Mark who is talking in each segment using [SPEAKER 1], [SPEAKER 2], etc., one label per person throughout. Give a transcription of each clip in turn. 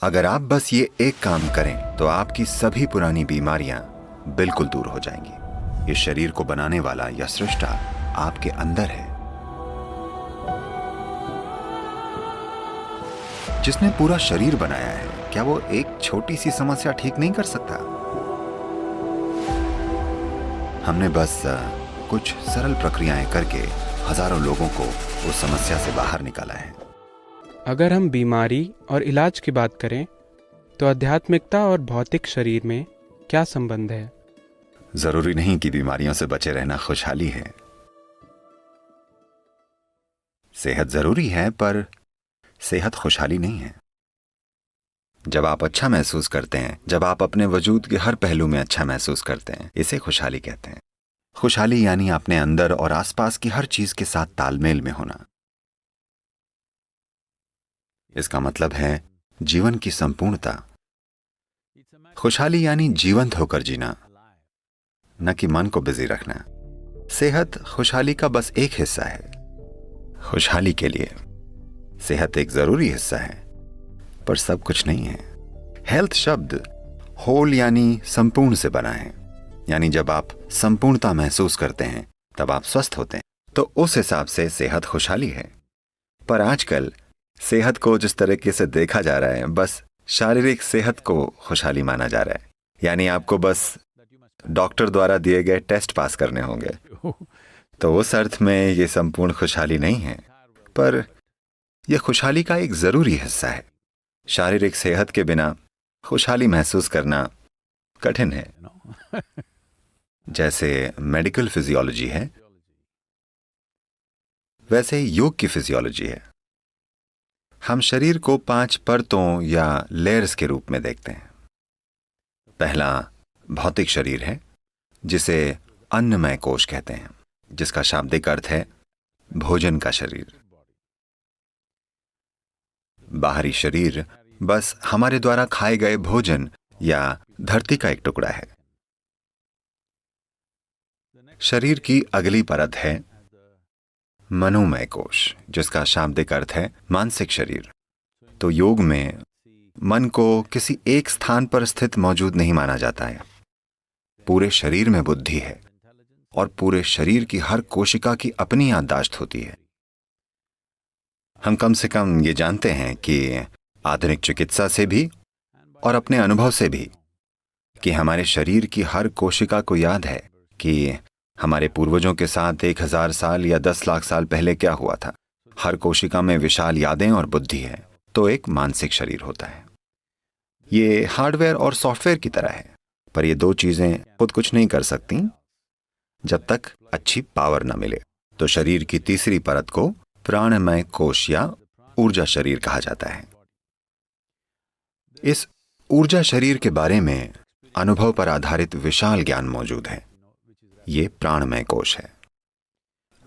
[SPEAKER 1] अगर आप बस ये एक काम करें तो आपकी सभी पुरानी बीमारियां बिल्कुल दूर हो जाएंगी। इस शरीर को बनाने वाला या सृष्टा आपके अंदर है। जिसने पूरा शरीर बनाया है, क्या वो एक छोटी सी समस्या ठीक नहीं कर सकता? हमने बस कुछ सरल प्रक्रियाएं करके हजारों लोगों को उस समस्या से बाहर निकाला है।
[SPEAKER 2] अगर हम बीमारी और इलाज की बात करें तो आध्यात्मिकता और भौतिक शरीर में क्या संबंध है?
[SPEAKER 1] जरूरी नहीं कि बीमारियों से बचे रहना खुशहाली है। सेहत जरूरी है, पर सेहत खुशहाली नहीं है। जब आप अच्छा महसूस करते हैं, जब आप अपने वजूद के हर पहलू में अच्छा महसूस करते हैं, इसे खुशहाली कहते हैं। खुशहाली यानी अपने अंदर और आसपास की हर चीज के साथ तालमेल में होना। इसका मतलब है जीवन की संपूर्णता। खुशहाली यानी जीवंत होकर जीना, न कि मन को बिजी रखना। सेहत खुशहाली का बस एक हिस्सा है। खुशहाली के लिए सेहत एक जरूरी हिस्सा है, पर सब कुछ नहीं है। हेल्थ शब्द होल यानी संपूर्ण से बना है। यानी जब आप संपूर्णता महसूस करते हैं तब आप स्वस्थ होते हैं। तो उस हिसाब से सेहत खुशहाली है। पर आजकल सेहत को जिस तरीके से देखा जा रहा है, बस शारीरिक सेहत को खुशहाली माना जा रहा है। यानी आपको बस डॉक्टर द्वारा दिए गए टेस्ट पास करने होंगे। तो उस अर्थ में ये संपूर्ण खुशहाली नहीं है, पर यह खुशहाली का एक जरूरी हिस्सा है। शारीरिक सेहत के बिना खुशहाली महसूस करना कठिन है। जैसे मेडिकल फिजियोलॉजी है, वैसे योग की फिजियोलॉजी है। हम शरीर को 5 परतों या लेयर्स के रूप में देखते हैं। पहला भौतिक शरीर है, जिसे अन्नमय कोश कहते हैं, जिसका शाब्दिक अर्थ है भोजन का शरीर। बाहरी शरीर बस हमारे द्वारा खाए गए भोजन या धरती का एक टुकड़ा है। शरीर की अगली परत है मनोमय कोश, जिसका शाब्दिक अर्थ है मानसिक शरीर। तो योग में मन को किसी एक स्थान पर स्थित मौजूद नहीं माना जाता है। पूरे शरीर में बुद्धि है और पूरे शरीर की हर कोशिका की अपनी याददाश्त होती है। हम कम से कम ये जानते हैं कि आधुनिक चिकित्सा से भी और अपने अनुभव से भी कि हमारे शरीर की हर कोशिका को याद है कि हमारे पूर्वजों के साथ 1000 साल या 10 लाख साल पहले क्या हुआ था। हर कोशिका में विशाल यादें और बुद्धि है। तो एक मानसिक शरीर होता है। ये हार्डवेयर और सॉफ्टवेयर की तरह है, पर ये दो चीजें खुद कुछ नहीं कर सकती जब तक अच्छी पावर न मिले। तो शरीर की तीसरी परत को प्राणमय कोश या ऊर्जा शरीर कहा जाता है। इस ऊर्जा शरीर के बारे में अनुभव पर आधारित विशाल ज्ञान मौजूद है। ये प्राणमय कोश है।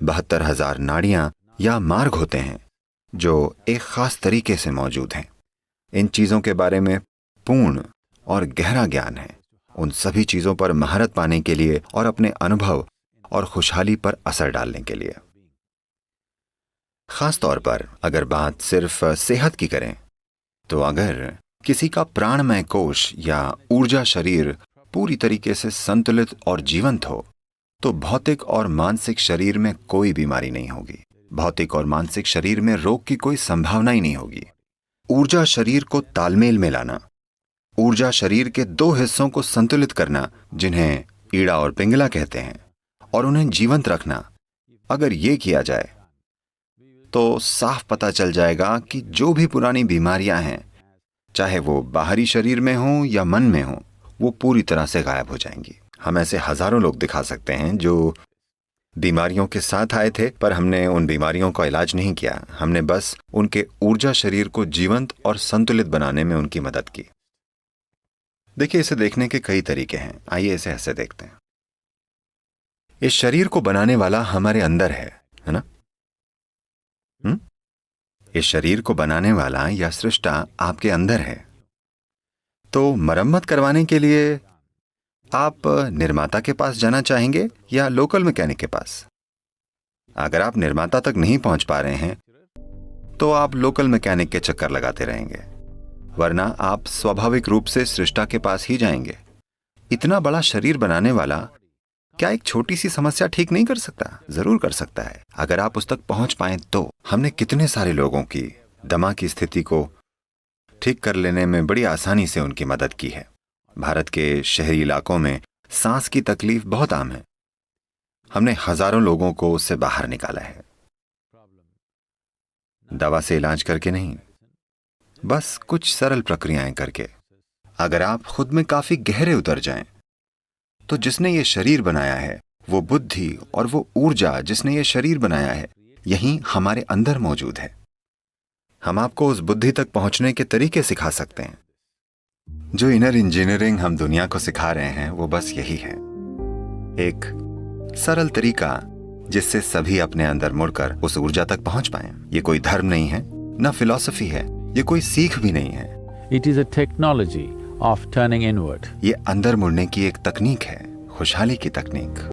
[SPEAKER 1] 72,000 नाड़ियां या मार्ग होते हैं जो एक खास तरीके से मौजूद हैं। इन चीजों के बारे में पूर्ण और गहरा ज्ञान है। उन सभी चीजों पर महारत पाने के लिए और अपने अनुभव और खुशहाली पर असर डालने के लिए। खास तौर पर अगर बात सिर्फ सेहत की करें, तो अगर किसी का प्राणमय कोश या ऊर्जा शरीर पूरी तरीके से संतुलित और जीवंत हो, तो भौतिक और मानसिक शरीर में कोई बीमारी नहीं होगी। भौतिक और मानसिक शरीर में रोग की कोई संभावना ही नहीं होगी। ऊर्जा शरीर को तालमेल में लाना, ऊर्जा शरीर के 2 हिस्सों को संतुलित करना, जिन्हें ईड़ा और पिंगला कहते हैं, और उन्हें जीवंत रखना, अगर ये किया जाए तो साफ पता चल जाएगा कि जो भी पुरानी बीमारियां हैं, चाहे वो बाहरी शरीर में हो या मन में हो, वो पूरी तरह से गायब हो जाएंगी। हम ऐसे हजारों लोग दिखा सकते हैं जो बीमारियों के साथ आए थे, पर हमने उन बीमारियों का इलाज नहीं किया। हमने बस उनके ऊर्जा शरीर को जीवंत और संतुलित बनाने में उनकी मदद की। देखिए, इसे देखने के कई तरीके हैं। आइए इसे ऐसे देखते हैं। इस शरीर को बनाने वाला हमारे अंदर है ना? इस शरीर को बनाने वाला या सृष्टा आपके अंदर है। तो मरम्मत करवाने के लिए आप निर्माता के पास जाना चाहेंगे या लोकल मैकेनिक के पास? अगर आप निर्माता तक नहीं पहुंच पा रहे हैं, तो आप लोकल मैकेनिक के चक्कर लगाते रहेंगे। वरना आप स्वाभाविक रूप से सृष्टा के पास ही जाएंगे। इतना बड़ा शरीर बनाने वाला क्या एक छोटी सी समस्या ठीक नहीं कर सकता? जरूर कर सकता है, अगर आप उस तक पहुंच पाएं तो। हमने कितने सारे लोगों की दमा की स्थिति को ठीक कर लेने में बड़ी आसानी से उनकी मदद की है। भारत के शहरी इलाकों में सांस की तकलीफ बहुत आम है। हमने हजारों लोगों को उससे बाहर निकाला है, दवा से इलाज करके नहीं, बस कुछ सरल प्रक्रियाएं करके। अगर आप खुद में काफी गहरे उतर जाएं, तो जिसने ये शरीर बनाया है, वो बुद्धि और वो ऊर्जा जिसने ये शरीर बनाया है, यही हमारे अंदर मौजूद है। हम आपको उस बुद्धि तक पहुंचने के तरीके सिखा सकते हैं। जो इनर इंजीनियरिंग हम दुनिया को सिखा रहे हैं वो बस यही है, एक सरल तरीका जिससे सभी अपने अंदर मुड़कर उस ऊर्जा तक पहुंच पाएं। ये कोई धर्म नहीं है, न फिलॉसफी है, ये कोई सीख भी नहीं है।
[SPEAKER 3] It is a technology of turning inward.
[SPEAKER 1] ये अंदर मुड़ने की एक तकनीक है, खुशहाली की तकनीक।